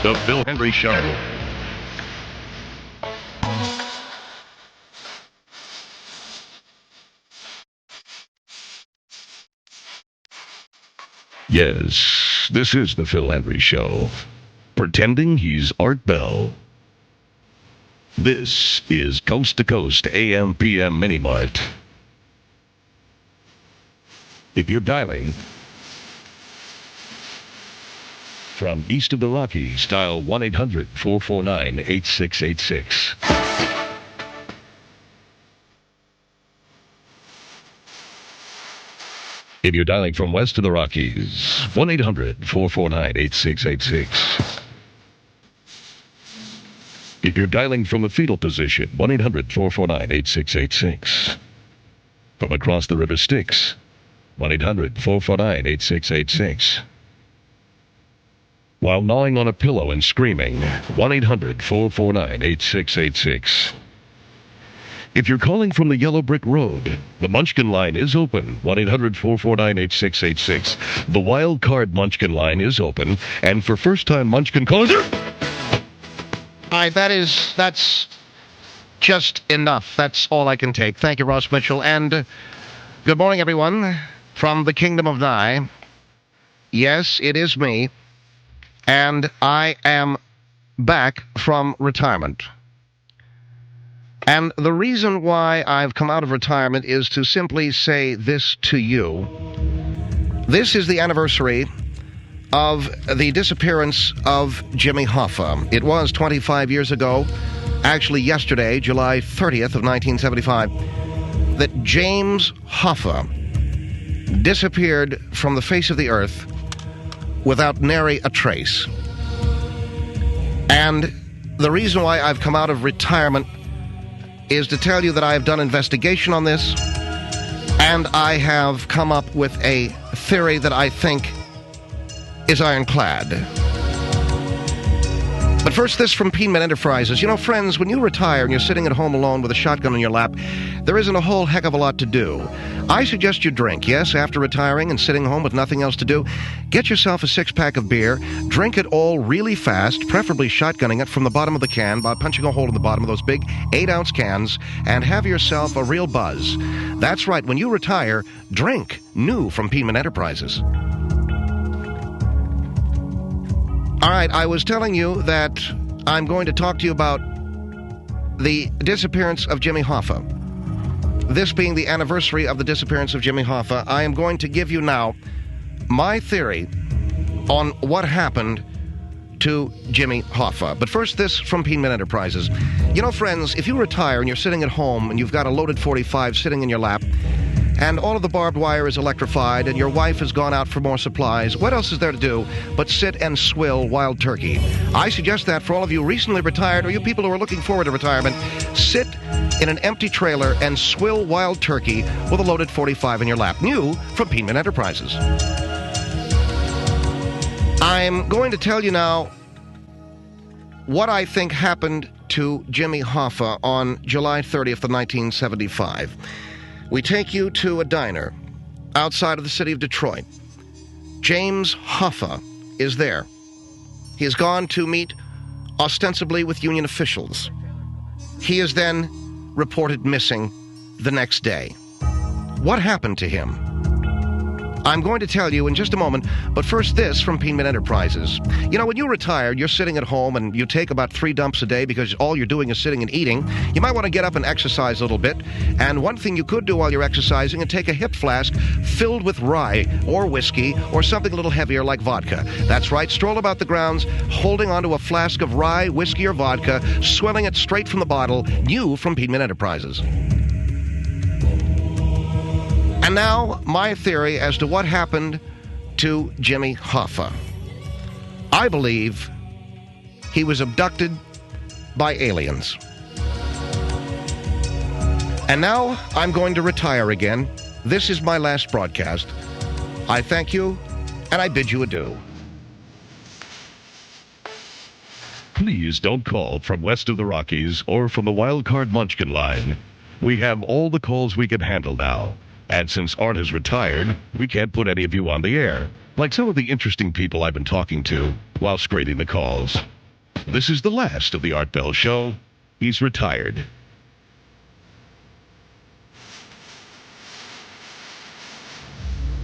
The Phil Hendrie Show. Yes, this is the Phil Hendrie Show. Pretending he's Art Bell. This is Coast to Coast AM PM Mini Mart. If you're dialing from east of the Rockies, dial 1-800-449-8686. If you're dialing from west of the Rockies, 1-800-449-8686. If you're dialing from a fetal position, 1-800-449-8686. From across the river Styx, 1-800-449-8686. While gnawing on a pillow and screaming, 1-800-449-8686. If you're calling from the Yellow Brick Road, the Munchkin line is open, 1-800-449-8686. The Wild Card Munchkin line is open, and for first-time Munchkin callers... That's just enough. That's all I can take. Thank you, Ross Mitchell, and good morning, everyone, from the Kingdom of Nye. Yes, it is me, and I am back from retirement. And the reason why I've come out of retirement is to simply say this to you. This is the anniversary of the disappearance of Jimmy Hoffa. It was 25 years ago, actually yesterday, July 30th of 1975, that James Hoffa disappeared from the face of the earth without nary a trace. And the reason why I've come out of retirement is to tell you that I have done investigation on this, and I have come up with a theory that I think is ironclad. But first, this from Peenman Enterprises. You know, friends, when you retire and you're sitting at home alone with a shotgun in your lap, there isn't a whole heck of a lot to do. I suggest you drink. Yes, after retiring and sitting home with nothing else to do, get yourself a six-pack of beer, drink it all really fast, preferably shotgunning it from the bottom of the can by punching a hole in the bottom of those big 8-ounce cans, and have yourself a real buzz. That's right, when you retire, drink. New from Peenman Enterprises. All right, I was telling you that I'm going to talk to you about the disappearance of Jimmy Hoffa. This being the anniversary of the disappearance of Jimmy Hoffa, I am going to give you now my theory on what happened to Jimmy Hoffa. But first, this from Peenman Enterprises. You know, friends, if you retire and you're sitting at home and you've got a loaded .45 sitting in your lap, and all of the barbed wire is electrified, and your wife has gone out for more supplies, what else is there to do but sit and swill wild turkey? I suggest that for all of you recently retired, or you people who are looking forward to retirement, sit in an empty trailer and swill wild turkey with a loaded .45 in your lap. New from Peenman Enterprises. I'm going to tell you now what I think happened to Jimmy Hoffa on July 30th of 1975. We take you to a diner outside of the city of Detroit. James Hoffa is there. He has gone to meet ostensibly with union officials. He is then reported missing the next day. What happened to him? I'm going to tell you in just a moment, but first this from Peenman Enterprises. You know, when you're retired, you're sitting at home and you take about 3 dumps a day because all you're doing is sitting and eating. You might want to get up and exercise a little bit. And one thing you could do while you're exercising and take a hip flask filled with rye or whiskey or something a little heavier like vodka. That's right, stroll about the grounds holding onto a flask of rye, whiskey, or vodka, swilling it straight from the bottle, new from Peenman Enterprises. And now, my theory as to what happened to Jimmy Hoffa. I believe he was abducted by aliens. And now, I'm going to retire again. This is my last broadcast. I thank you, and I bid you adieu. Please don't call from west of the Rockies or from the Wild Card Munchkin line. We have all the calls we can handle now. And since Art has retired, we can't put any of you on the air, like some of the interesting people I've been talking to while screening the calls. This is the last of the Art Bell Show. He's retired.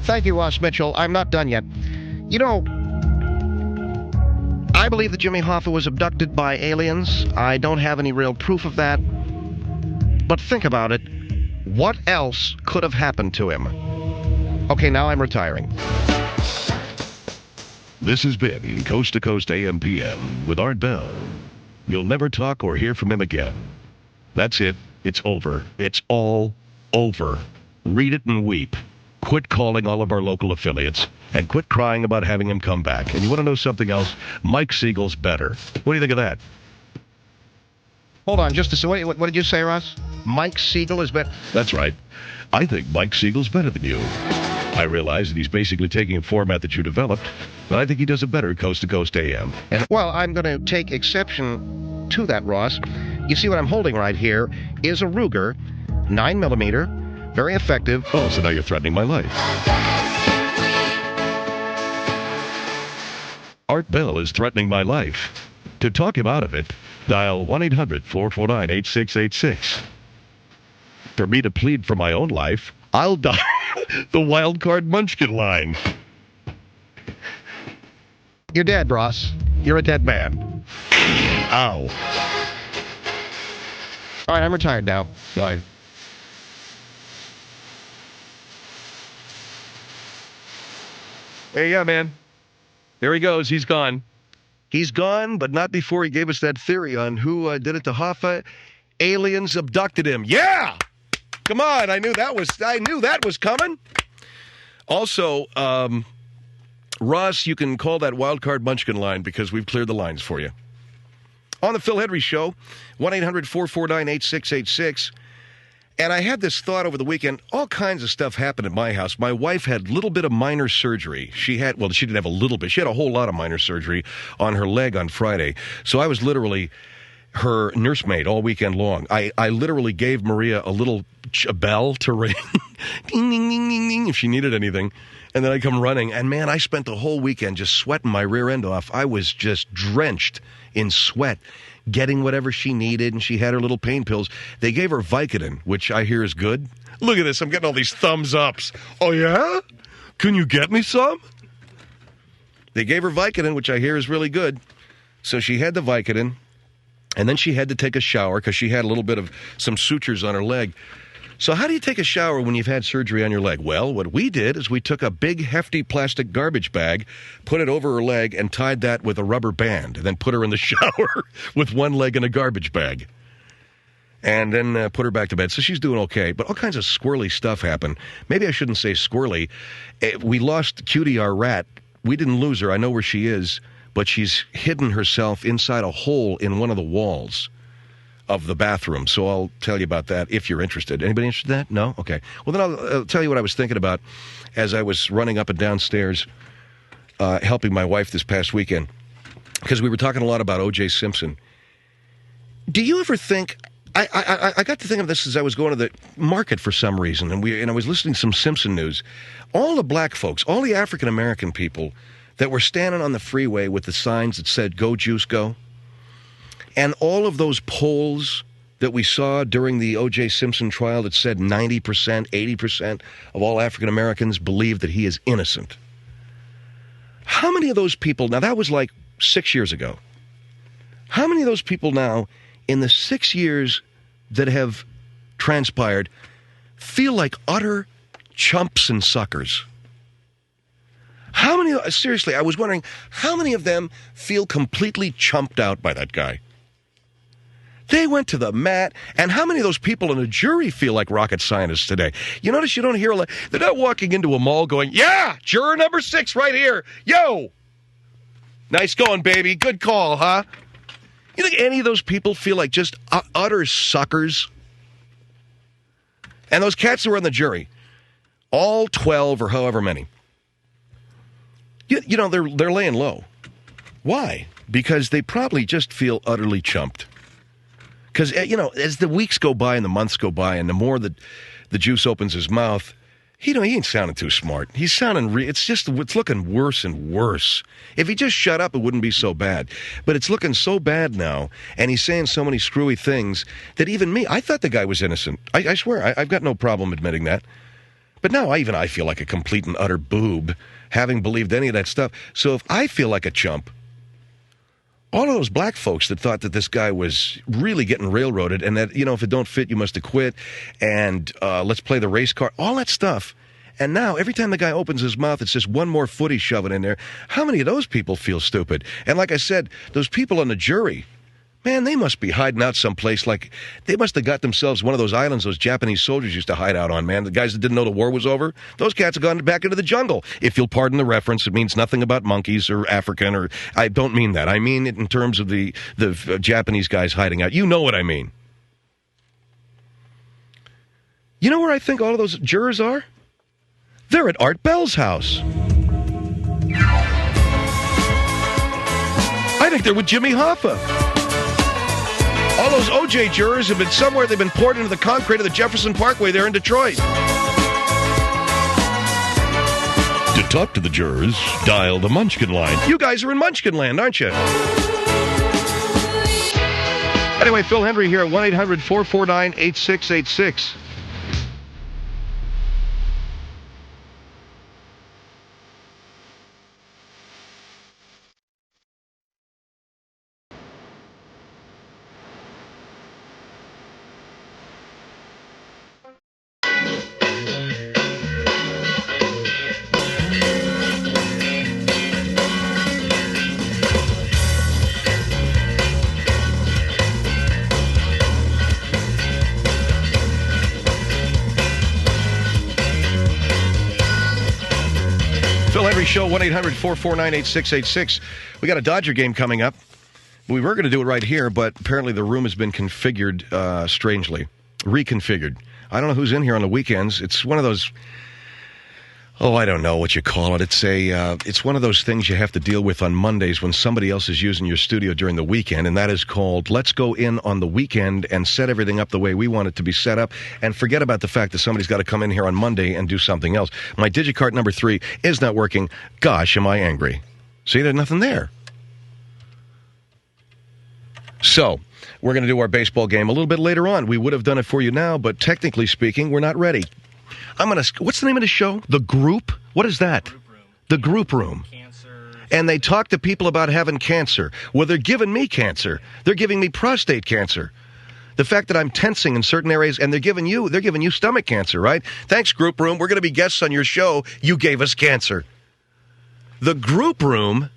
Thank you, Ross Mitchell. I'm not done yet. You know, I believe that Jimmy Hoffa was abducted by aliens. I don't have any real proof of that. But think about it. What else could have happened to him? Okay, now I'm retiring. This has been Coast to Coast AM/PM with Art Bell. You'll never talk or hear from him again. That's it. It's over. It's all over. Read it and weep. Quit calling all of our local affiliates and quit crying about having him come back. And you want to know something else? Mike Siegel's better. What do you think of that? Hold on, just a second. What did you say, Ross? Mike Siegel is better? That's right. I think Mike Siegel's better than you. I realize that he's basically taking a format that you developed, but I think he does it better Coast to Coast AM. And, well, I'm going to take exception to that, Ross. You see what I'm holding right here is a Ruger 9mm. Very effective. Oh, so now you're threatening my life. Art Bell is threatening my life. To talk him out of it, dial 1-800-449-8686. For me to plead for my own life, I'll dial the wild card munchkin line. You're dead, Ross. You're a dead man. Ow. All right, I'm retired now. Bye. Hey, yeah, man. There he goes. He's gone. He's gone, but not before he gave us that theory on who did it to Hoffa. Aliens abducted him. Yeah! Come on, I knew that was coming. Also, Ross, you can call that wildcard munchkin line because we've cleared the lines for you. On the Phil Hendrie Show, 1-800-449-8686. And I had this thought over the weekend. All kinds of stuff happened at my house. My wife had a little bit of minor surgery. She didn't have a little bit. She had a whole lot of minor surgery on her leg on Friday. So I was literally her nursemaid all weekend long. I literally gave Maria a little bell to ring. Ding, ding, ding, ding, ding, if she needed anything. And then I come running. And, man, I spent the whole weekend just sweating my rear end off. I was just drenched in sweat, getting whatever she needed, and she had her little pain pills. They gave her Vicodin, which I hear is good. Look at this. I'm getting all these thumbs ups. Oh, yeah? Can you get me some? They gave her Vicodin, which I hear is really good. So she had the Vicodin, and then she had to take a shower because she had a little bit of some sutures on her leg. So how do you take a shower when you've had surgery on your leg? Well, what we did is we took a big, hefty plastic garbage bag, put it over her leg, and tied that with a rubber band, and then put her in the shower with one leg in a garbage bag. And then put her back to bed. So she's doing okay. But all kinds of squirrely stuff happened. Maybe I shouldn't say squirrely. We lost Cutie, our rat. We didn't lose her. I know where she is. But she's hidden herself inside a hole in one of the walls of the bathroom. So I'll tell you about that if you're interested. Anybody interested in that? No? Okay. Well, then I'll tell you what I was thinking about as I was running up and downstairs helping my wife this past weekend. Because we were talking a lot about OJ Simpson. Do you ever think... I got to think of this as I was going to the market for some reason, and I was listening to some Simpson news. All the black folks, all the African-American people that were standing on the freeway with the signs that said, "Go Juice, go," and all of those polls that we saw during the O.J. Simpson trial that said 90%, 80% of all African Americans believe that he is innocent. How many of those people, now that was like 6 years ago, how many of those people now, in the 6 years that have transpired, feel like utter chumps and suckers? How many, seriously, I was wondering, how many of them feel completely chumped out by that guy? They went to the mat, and how many of those people in a jury feel like rocket scientists today? You notice you don't hear, they're not walking into a mall going, "Yeah, juror number 6 right here. Yo, nice going, baby. Good call, huh?" You think any of those people feel like just utter suckers? And those cats who were on the jury, all 12 or however many, you know, they're laying low. Why? Because they probably just feel utterly chumped. Because, you know, as the weeks go by and the months go by and the more that the juice opens his mouth, He ain't sounding too smart. He's sounding, it's looking worse and worse. If he just shut up, it wouldn't be so bad. But it's looking so bad now, and he's saying so many screwy things that even me, I thought the guy was innocent. I swear, I've got no problem admitting that. But now I feel like a complete and utter boob, having believed any of that stuff. So if I feel like a chump, all of those black folks that thought that this guy was really getting railroaded and that, if it don't fit, you must have quit, and let's play the race card, all that stuff. And now, every time the guy opens his mouth, it's just one more foot he's shoving in there. How many of those people feel stupid? And like I said, those people on the jury, man, they must be hiding out someplace. Like, they must have got themselves one of those islands those Japanese soldiers used to hide out on, man. The guys that didn't know the war was over. Those cats have gone back into the jungle. If you'll pardon the reference, it means nothing about monkeys or African, or I don't mean that. I mean it in terms of the Japanese guys hiding out. You know what I mean. You know where I think all of those jurors are? They're at Art Bell's house. I think they're with Jimmy Hoffa. All those OJ jurors have been somewhere. They've been poured into the concrete of the Jefferson Parkway there in Detroit. To talk to the jurors, dial the Munchkin line. You guys are in Munchkin land, aren't you? Anyway, Phil Hendrie here at 1-800-449-8686. Show 1-800-449-8686. We got a Dodger game coming up. We were going to do it right here, but apparently the room has been configured strangely. Reconfigured. I don't know who's in here on the weekends. It's one of those, I don't know what you call it. It's one of those things you have to deal with on Mondays when somebody else is using your studio during the weekend, and that is called let's go in on the weekend and set everything up the way we want it to be set up and forget about the fact that somebody's got to come in here on Monday and do something else. My digicart number 3 is not working. Gosh, am I angry. See, there's nothing there. So, we're going to do our baseball game a little bit later on. We would have done it for you now, but technically speaking, we're not ready. What's the name of the show? The Group? What is that? Group Room. The Group Room. Cancer. And they talk to people about having cancer. Well, they're giving me cancer. They're giving me prostate cancer. The fact that I'm tensing in certain areas, and they're giving you stomach cancer, right? Thanks, Group Room. We're going to be guests on your show. You gave us cancer. The Group Room?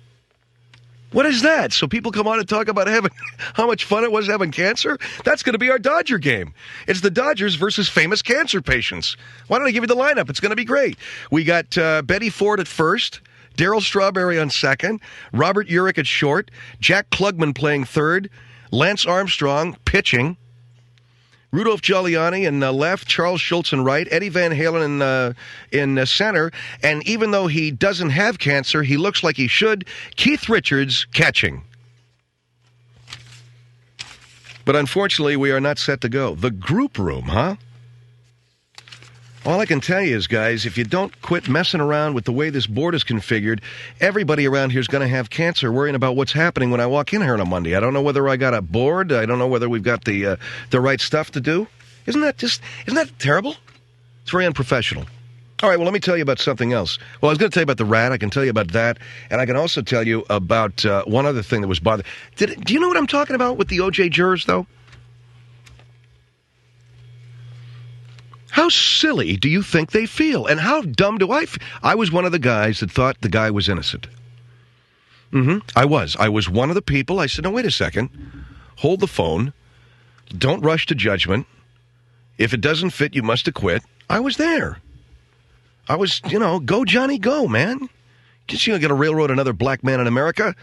What is that? So people come on and talk about how much fun it was having cancer? That's going to be our Dodger game. It's the Dodgers versus famous cancer patients. Why don't I give you the lineup? It's going to be great. We got Betty Ford at first, Darryl Strawberry on second, Robert Urich at short, Jack Klugman playing third, Lance Armstrong pitching, Rudolph Giuliani in left, Charles Schultz in right, Eddie Van Halen in center, and even though he doesn't have cancer, he looks like he should, Keith Richards catching. But unfortunately, we are not set to go. The Group Room, huh? All I can tell you is, guys, if you don't quit messing around with the way this board is configured, everybody around here is going to have cancer worrying about what's happening when I walk in here on a Monday. I don't know whether I got a board. I don't know whether we've got the right stuff to do. Isn't that terrible? It's very unprofessional. All right, well, let me tell you about something else. Well, I was going to tell you about the rat. I can tell you about that. And I can also tell you about one other thing that was bothering. Do you know what I'm talking about with the OJ jurors, though? How silly do you think they feel? And how dumb do I feel? I was one of the guys that thought the guy was innocent. I was. I was one of the people. I said, no, wait a second. Hold the phone. Don't rush to judgment. If it doesn't fit, you must have quit. I was there. I was, go Johnny, go, man. Just, going to railroad another black man in America?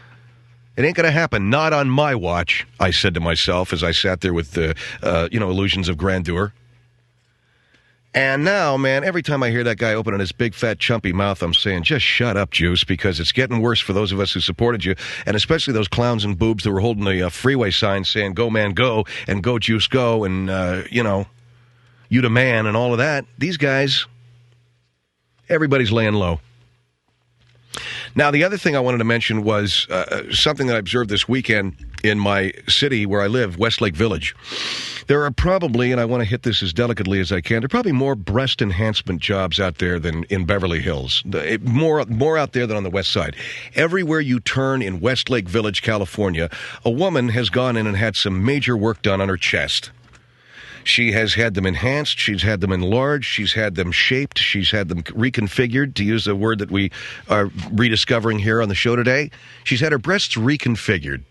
It ain't going to happen. Not on my watch, I said to myself as I sat there with, illusions of grandeur. And now, man, every time I hear that guy opening his big, fat, chumpy mouth, I'm saying, just shut up, Juice, because it's getting worse for those of us who supported you, and especially those clowns and boobs that were holding the freeway signs saying, go, man, go, and go, Juice, go, and, you the man, and all of that. These guys, Everybody's laying low. Now, the other thing I wanted to mention was something that I observed this weekend in my city where I live, Westlake Village. There are probably, and I want to hit this as delicately as I can, there are probably more breast enhancement jobs out there than in Beverly Hills. More out there than on the west side. Everywhere you turn in Westlake Village, California, a woman has gone in and had some major work done on her chest. She has had them enhanced, she's had them enlarged, she's had them shaped, she's had them reconfigured, to use a word that we are rediscovering here on the show today. She's had her breasts reconfigured.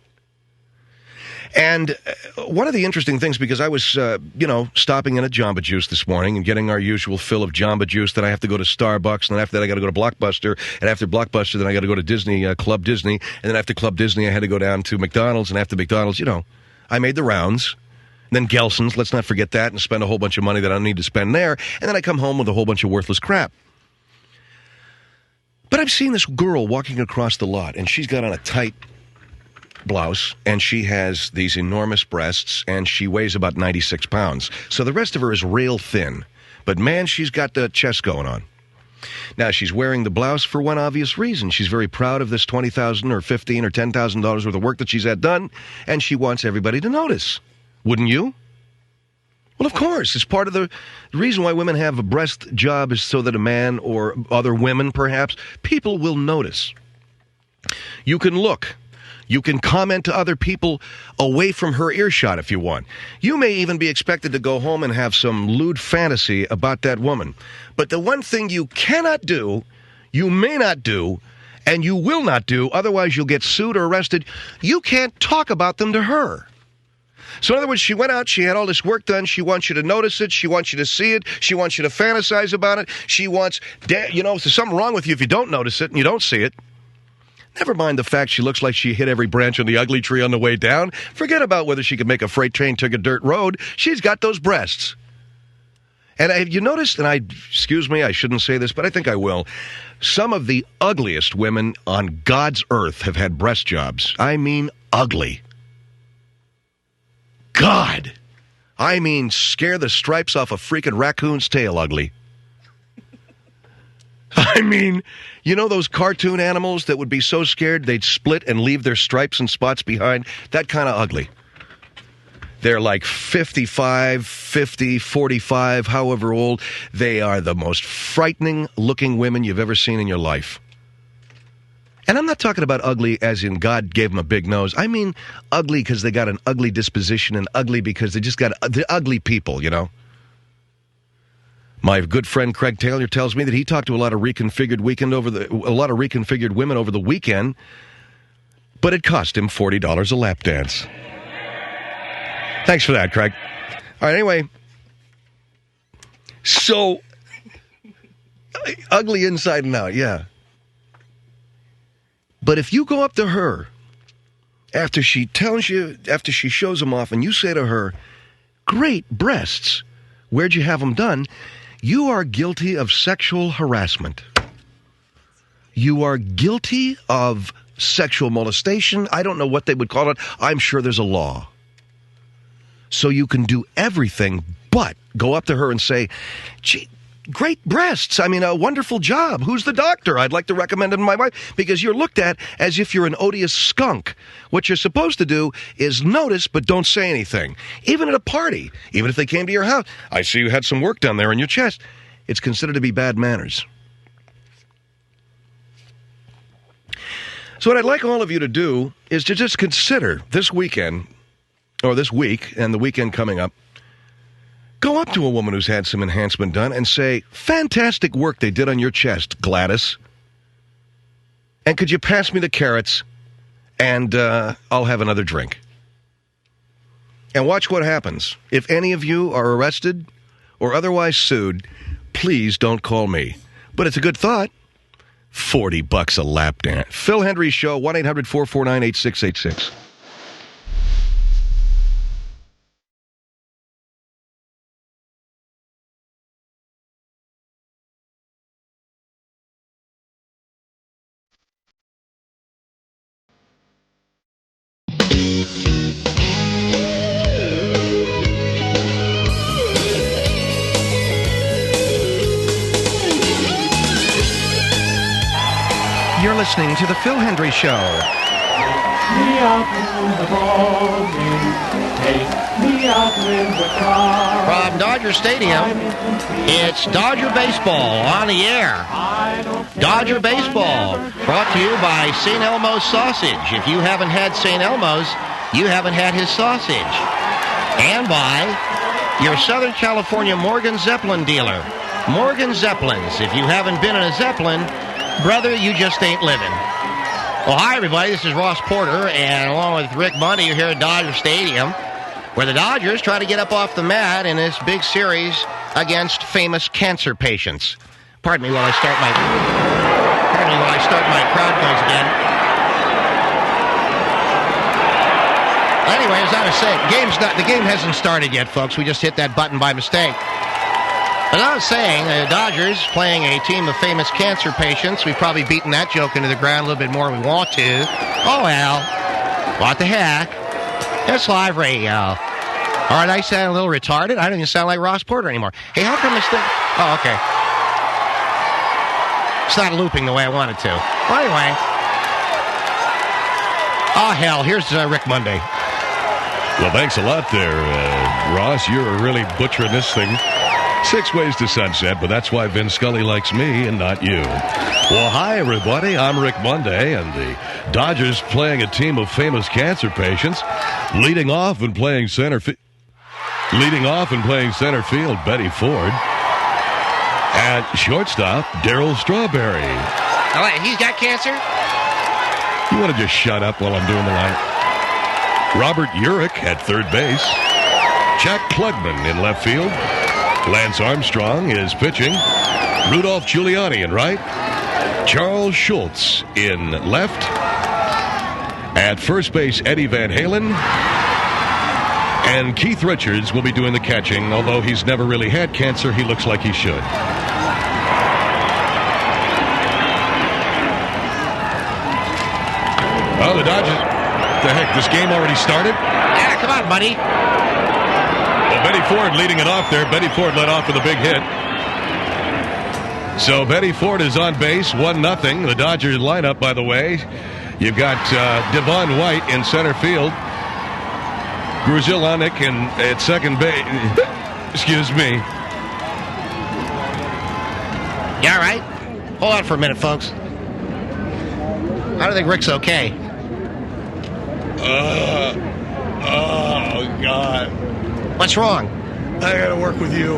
And one of the interesting things, because I was, stopping in at Jamba Juice this morning and getting our usual fill of Jamba Juice, then I have to go to Starbucks, and then after that I got to go to Blockbuster, and after Blockbuster then I got to go to Disney, Club Disney, and then after Club Disney I had to go down to McDonald's, and after McDonald's, I made the rounds. Then Gelson's, let's not forget that, and spend a whole bunch of money that I don't need to spend there, and then I come home with a whole bunch of worthless crap. But I've seen this girl walking across the lot, and she's got on a tight blouse, and she has these enormous breasts, and she weighs about 96 pounds. So the rest of her is rail thin. But man, she's got the chest going on. Now, she's wearing the blouse for one obvious reason. She's very proud of this $20,000 or $15,000 or $10,000 worth of work that she's had done, and she wants everybody to notice. Wouldn't you? Well, of course. It's part of the reason why women have a breast job is so that a man or other women, perhaps, people will notice. You can look. You can comment to other people away from her earshot if you want. You may even be expected to go home and have some lewd fantasy about that woman. But the one thing you cannot do, you may not do, and you will not do, otherwise you'll get sued or arrested, you can't talk about them to her. So in other words, she went out, she had all this work done, she wants you to notice it, she wants you to see it, she wants you to fantasize about it, she wants, there's something wrong with you if you don't notice it and you don't see it. Never mind the fact she looks like she hit every branch on the ugly tree on the way down. Forget about whether she could make a freight train take a dirt road. She's got those breasts. And have you noticed, and excuse me, I shouldn't say this, but I think I will, some of the ugliest women on God's earth have had breast jobs. I mean ugly. God. I mean scare the stripes off a freaking raccoon's tail ugly. I mean, those cartoon animals that would be so scared they'd split and leave their stripes and spots behind? That kind of ugly. They're like 55, 50, 45, however old. They are the most frightening looking women you've ever seen in your life. And I'm not talking about ugly as in God gave them a big nose. I mean ugly because they got an ugly disposition and ugly because they just got the ugly people, My good friend Craig Taylor tells me that he talked to a lot of reconfigured women over the weekend, but it cost him $40 a lap dance. Thanks for that, Craig. All right, anyway. So, ugly inside and out, yeah. But if you go up to her after she shows them off, and you say to her, "Great breasts, where'd you have them done?" You are guilty of sexual harassment. You are guilty of sexual molestation. I don't know what they would call it. I'm sure there's a law. So you can do everything but go up to her and say, "Gee, great breasts. I mean, a wonderful job. Who's the doctor? I'd like to recommend him to my wife." Because you're looked at as if you're an odious skunk. What you're supposed to do is notice, but don't say anything. Even at a party, even if they came to your house. "I see you had some work done there in your chest." It's considered to be bad manners. So what I'd like all of you to do is to just consider this weekend, or this week, and the weekend coming up, go up to a woman who's had some enhancement done and say, "Fantastic work they did on your chest, Gladys. And could you pass me the carrots, and I'll have another drink." And watch what happens. If any of you are arrested or otherwise sued, please don't call me. But it's a good thought. $40 a lap dance. Phil Hendrie Show, 1-800-449-8686. listening to The Phil Hendrie Show. Me out in the ball game. Take me out in the car. From Dodger Stadium, it's Dodger Baseball on the air. Dodger Baseball, brought to you by St. Elmo's Sausage. If you haven't had St. Elmo's, you haven't had his sausage. And by your Southern California Morgan Zeppelin dealer. Morgan Zeppelins. If you haven't been in a Zeppelin, brother, you just ain't living. Well, hi, everybody. This is Ross Porter, and along with Rick Monday, you're here at Dodger Stadium, where the Dodgers try to get up off the mat in this big series against famous cancer patients. Pardon me while I start my crowd noise again. Anyway, as I was saying, the game hasn't started yet, folks. We just hit that button by mistake. As I was saying, the Dodgers playing a team of famous cancer patients. We've probably beaten that joke into the ground a little bit more than we want to. Oh, well. What the heck? It's live radio. All right, I sound a little retarded. I don't even sound like Ross Porter anymore. Hey, how come this thing... Oh, okay. It's not looping the way I want it to. Well, anyway. Oh, hell, here's Rick Monday. Well, thanks a lot there, Ross. You're really butchering this thing. 6 ways to sunset, but that's why Vin Scully likes me and not you. Well, hi, everybody. I'm Rick Monday, and the Dodgers playing a team of famous cancer patients. Leading off and playing center field, Betty Ford. At shortstop, Darryl Strawberry. Oh, wait, he's got cancer? You want to just shut up while I'm doing the line? Robert Urich at third base. Jack Klugman in left field. Lance Armstrong is pitching. Rudolph Giuliani in right. Charles Schultz in left. At first base, Eddie Van Halen. And Keith Richards will be doing the catching. Although he's never really had cancer, he looks like he should. Oh, the Dodgers. What the heck, this game already started? Yeah, come on, buddy. Well, Betty Ford leading it off there. Betty Ford led off with a big hit. So Betty Ford is on base, 1-0. The Dodgers lineup, by the way, you've got Devon White in center field. Gruzillanek at second base. Excuse me. You all right? Hold on for a minute, folks. I don't think Rick's okay. Oh, God. What's wrong? I gotta work with you.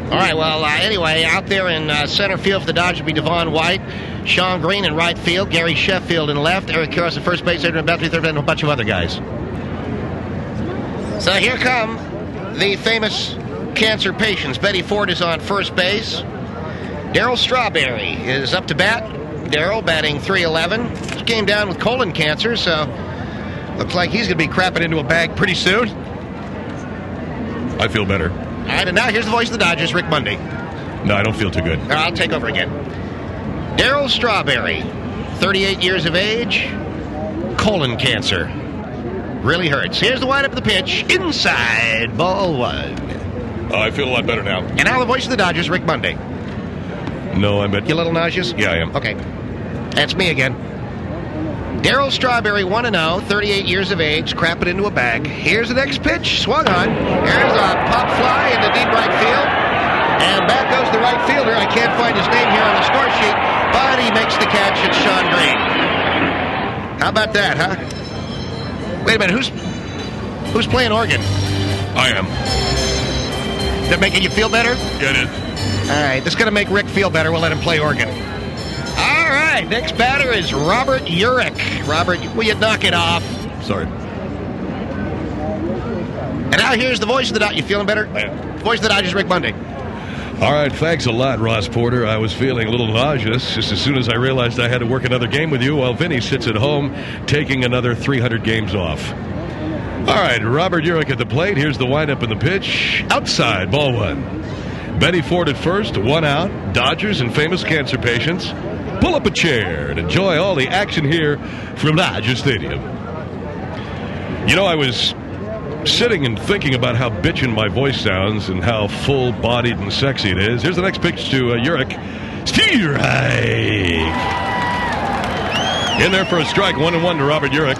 All right, well, anyway, out there in center field for the Dodgers will be Devon White, Sean Green in right field, Gary Sheffield in left, Eric Karros at first base, Adrian Beltre third, and a bunch of other guys. So here come the famous cancer patients. Betty Ford is on first base. Darryl Strawberry is up to bat. Darryl batting .311. He came down with colon cancer, so looks like he's going to be crapping into a bag pretty soon. I feel better. All right, and now here's the voice of the Dodgers, Rick Monday. No, I don't feel too good. I'll take over again. Darryl Strawberry, 38 years of age, colon cancer. Really hurts. Here's the windup of the pitch. Inside, ball one. Oh, I feel a lot better now. And now the voice of the Dodgers, Rick Monday. No, I'm You a little nauseous? Yeah, I am. Okay. That's me again. Darryl Strawberry, 1-0, 38 years of age, crap it into a bag. Here's the next pitch, swung on. Here's a pop fly into deep right field. And back goes the right fielder. I can't find his name here on the score sheet, but he makes the catch. It's Sean Green. How about that, huh? Wait a minute, who's playing organ? I am. Is that making you feel better? Get it. All right, this is going to make Rick feel better. We'll let him play organ. All right, next batter is Robert Urich. Robert, will you knock it off? Sorry. And now here's the voice of the Dodgers. You feeling better? I am. Voice of the Dodgers, Rick Monday. All right, thanks a lot, Ross Porter. I was feeling a little nauseous just as soon as I realized I had to work another game with you while Vinny sits at home taking another 300 games off. All right, Robert Urich at the plate. Here's the windup and the pitch. Outside, ball one. Betty Ford at first, 1 out. Dodgers and famous cancer patients. Pull up a chair and enjoy all the action here from Dodger Stadium. You know, I was sitting and thinking about how bitchin' my voice sounds and how full-bodied and sexy it is. Here's the next pitch to Urich. Strike. In there for a strike, 1-1 to Robert Urich.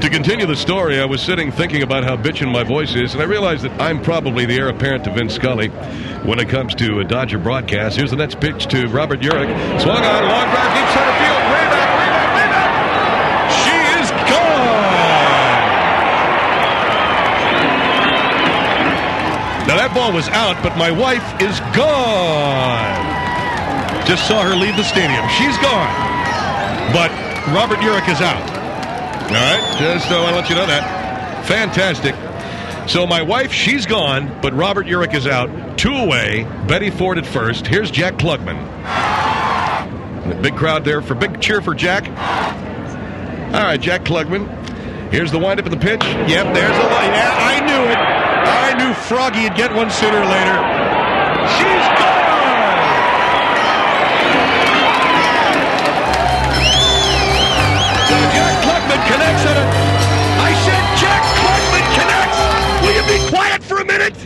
To continue the story, I was sitting thinking about how bitchin' my voice is, and I realized that I'm probably the heir apparent to Vince Scully when it comes to a Dodger broadcast. Here's the next pitch to Robert Urich. Swung on, long drive, deep center field, way back. She is gone! Now that ball was out, but my wife is gone. Just saw her leave the stadium. She's gone. But Robert Urich is out. All right, just I want to let you know that. Fantastic. So my wife, she's gone, but Robert Urich is out. 2 away. Betty Ford at first. Here's Jack Klugman. The big crowd there for big cheer for Jack. All right, Jack Klugman. Here's the windup of the pitch. Yep, there's the line. Yeah, I knew it. I knew Froggy would get one sooner or later. She's gone. So Jack Klugman connects on it. I said Jack Klugman connects. Will you be quiet for a minute?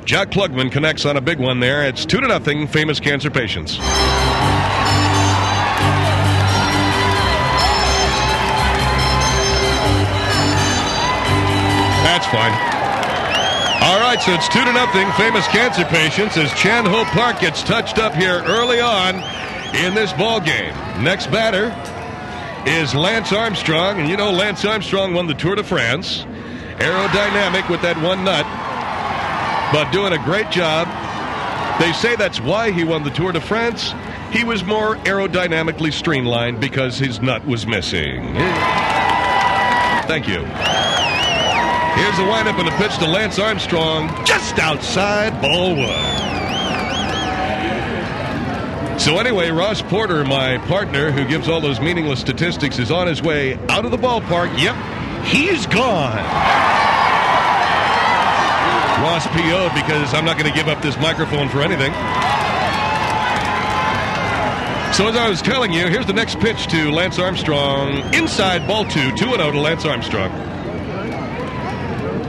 Jack Klugman connects on a big one there. It's 2-0, famous cancer patients. That's fine. All right, so it's 2-0, famous cancer patients, as Chan Ho Park gets touched up here early on in this ball game. Next batter is Lance Armstrong, and you know Lance Armstrong won the Tour de France. Aerodynamic with that one nut, but doing a great job. They say that's why he won the Tour de France. He was more aerodynamically streamlined because his nut was missing. Thank you. Here's the windup and the pitch to Lance Armstrong, just outside ball one. So anyway, Ross Porter, my partner, who gives all those meaningless statistics, is on his way out of the ballpark. Yep, he's gone. Ross PO'd because I'm not going to give up this microphone for anything. So as I was telling you, here's the next pitch to Lance Armstrong. Inside ball 2, 2-0 to Lance Armstrong.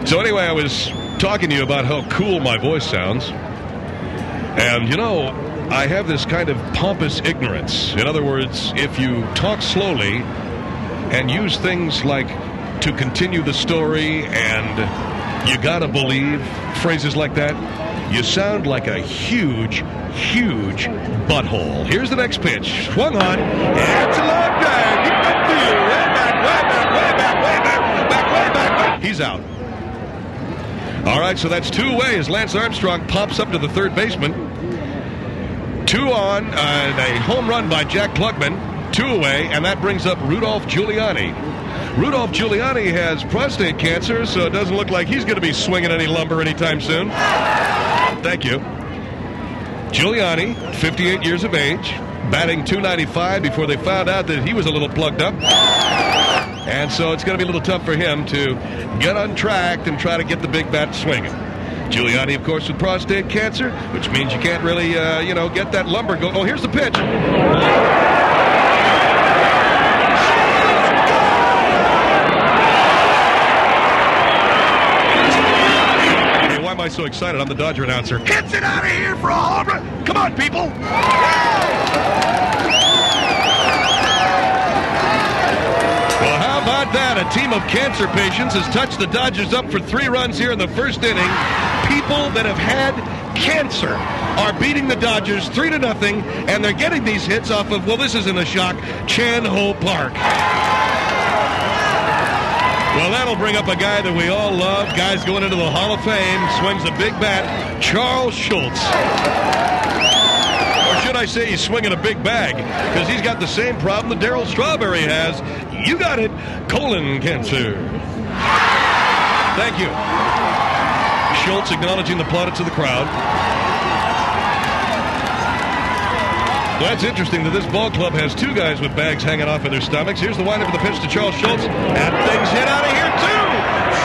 So anyway, I was talking to you about how cool my voice sounds. And, you know, I have this kind of pompous ignorance. In other words, if you talk slowly and use things like to continue the story and you gotta believe, phrases like that, you sound like a huge, huge butthole. Here's the next pitch. Swung on. It's a long drive. Deep left field. Way back. He's out. All right, so that's 2 away as Lance Armstrong pops up to the third baseman. 2 on, a home run by Jack Klugman. 2 away, and that brings up Rudolph Giuliani. Rudolph Giuliani has prostate cancer, so it doesn't look like he's going to be swinging any lumber anytime soon. Thank you. Giuliani, 58 years of age, batting .295 before they found out that he was a little plugged up. And so it's going to be a little tough for him to get on track and try to get the big bat swinging. Giuliani, of course, with prostate cancer, which means you can't really, get that lumber go. Oh, here's the pitch. Hey, why am I so excited? I'm the Dodger announcer. Hits it out of here for a home run. Come on, people. Well, how about that? A team of cancer patients has touched the Dodgers up for 3 runs here in the first inning. People that have had cancer are beating the Dodgers 3-0, and they're getting these hits off of, well, this isn't a shock, Chan Ho Park. Well, that'll bring up a guy that we all love. Guy's going into the Hall of Fame, swings a big bat, Charles Schultz. Or should I say he's swinging a big bag, because he's got the same problem that Darryl Strawberry has. You got it, colon cancer. Thank you. Schultz acknowledging the plaudits of the crowd. Well, that's interesting that this ball club has 2 guys with bags hanging off of their stomachs. Here's the windup of the pitch to Charles Schultz. That thing's hit out of here, too.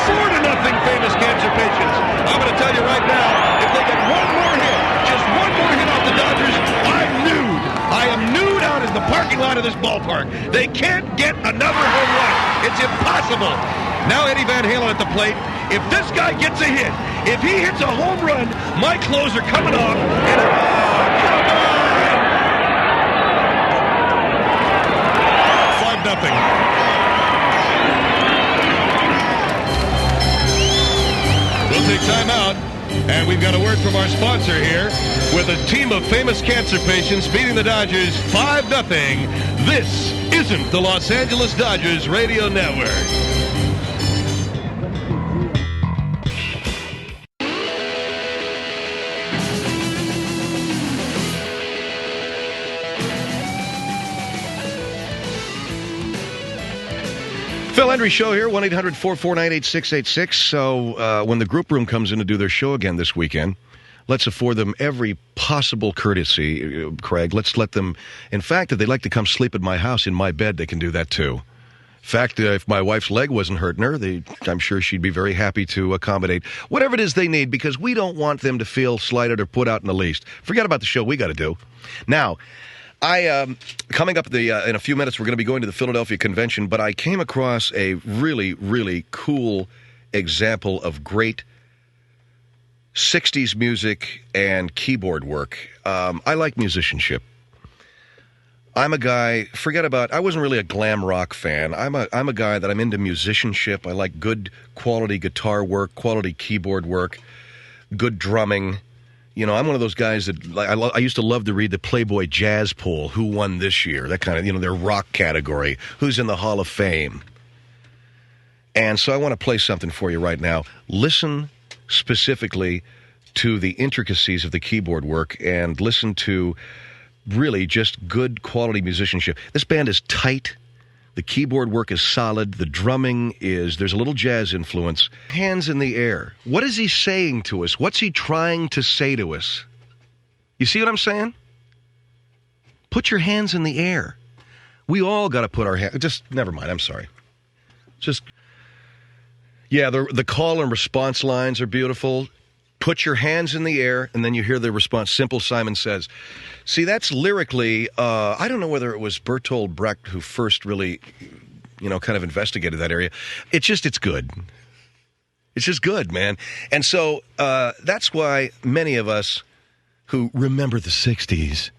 4-0, famous cancer patients. I'm going to tell you right now, if they get one more hit, just one more hit off the Dodgers, I'm nude. I am nude out in the parking lot of this ballpark. They can't get another home run. It's impossible. Now Eddie Van Halen at the plate. If this guy gets a hit, if he hits a home run, my clothes are coming off. And come on! And we've got a word from our sponsor here. With a team of famous cancer patients beating the Dodgers 5-0, this isn't the Los Angeles Dodgers Radio Network. Phil Hendrie Show here, 1-800-449-8686. So when the group room comes in to do their show again this weekend, let's afford them every possible courtesy, Craig. Let's let them, in fact, if they'd like to come sleep at my house in my bed, they can do that too. In fact, if my wife's leg wasn't hurting her, I'm sure she'd be very happy to accommodate whatever it is they need, because we don't want them to feel slighted or put out in the least. Forget about the show we got to do. Now, coming up in a few minutes, we're going to be going to the Philadelphia Convention, but I came across a really, really cool example of great 60s music and keyboard work. I like musicianship. I'm a guy, I wasn't really a glam rock fan. I'm a guy that I'm into musicianship. I like good quality guitar work, quality keyboard work, good drumming. You know, I'm one of those guys that I used to love to read the Playboy Jazz Poll, who won this year, that kind of, their rock category, who's in the Hall of Fame. And so I want to play something for you right now. Listen specifically to the intricacies of the keyboard work and listen to really just good quality musicianship. This band is tight. The keyboard work is solid. The drumming there's a little jazz influence. Hands in the air. What is he saying to us? What's he trying to say to us? You see what I'm saying? Put your hands in the air. We all got to put our hands. Never mind. I'm sorry. The call and response lines are beautiful. Put your hands in the air, and then you hear the response. Simple Simon Says. See, that's lyrically, I don't know whether it was Bertolt Brecht who first really, kind of investigated that area. It's good. It's just good, man. And so that's why many of us who remember the 60s,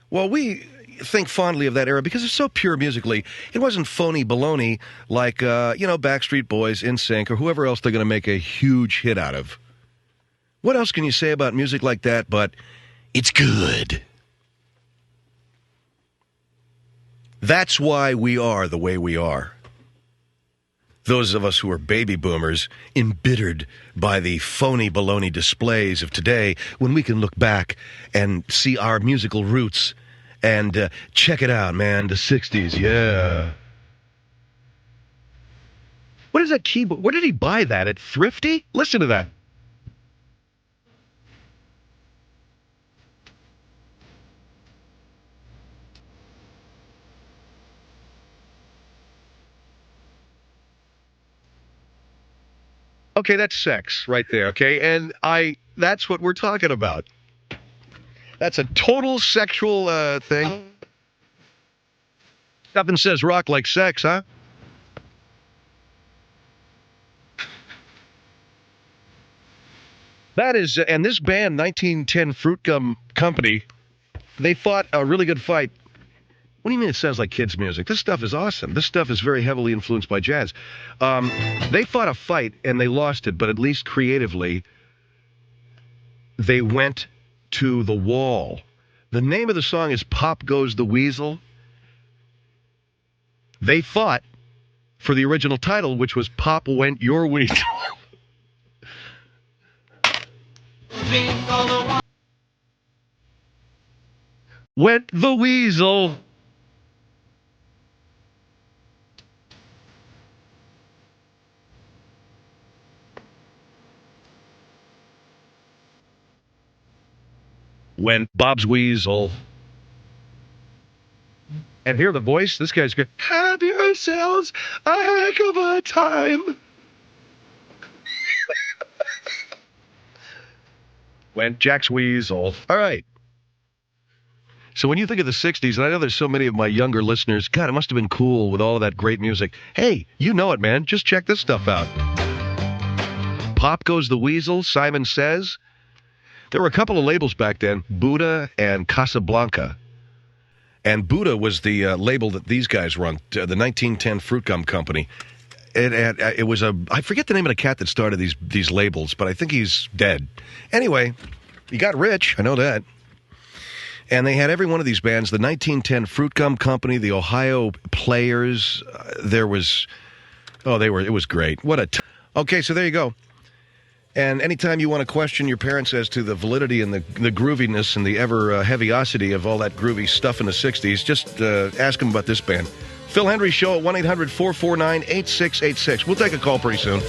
well, we think fondly of that era because it's so pure musically. It wasn't phony baloney like, Backstreet Boys, NSYNC, or whoever else they're going to make a huge hit out of. What else can you say about music like that but it's good? That's why we are the way we are. Those of us who are baby boomers, embittered by the phony baloney displays of today, when we can look back and see our musical roots and check it out, man, the 60s, yeah. What is that keyboard? Where did he buy that? At Thrifty? Listen to that. Okay, that's sex right there, okay? And that's what we're talking about. That's a total sexual thing. Nothing says rock like sex, huh? That is, and this band, 1910 Fruit Gum Company, they fought a really good fight. What do you mean it sounds like kids' music? This stuff is awesome. This stuff is very heavily influenced by jazz. They fought a fight, and they lost it, but at least creatively, they went to the wall. The name of the song is Pop Goes the Weasel. They fought for the original title, which was Pop Went Your Weasel. Went the weasel. Went Bob's Weasel. And hear the voice. This guy's good. Have yourselves a heck of a time. Went Jack's Weasel. All right. So when you think of the 60s, and I know there's so many of my younger listeners, God, it must have been cool with all of that great music. Hey, you know it, man. Just check this stuff out. Pop Goes the Weasel, Simon Says. There were a couple of labels back then, Buddha and Casablanca. And Buddha was the label that these guys run, the 1910 Fruit Gum Company. It was I forget the name of the cat that started these labels, but I think he's dead. Anyway, he got rich. I know that. And they had every one of these bands, the 1910 Fruit Gum Company, the Ohio Players. It was great. Okay, so there you go. And anytime you want to question your parents as to the validity and the grooviness and the ever-heaviosity of all that groovy stuff in the 60s, just ask them about this band. Phil Hendrie Show at 1-800-449-8686. We'll take a call pretty soon.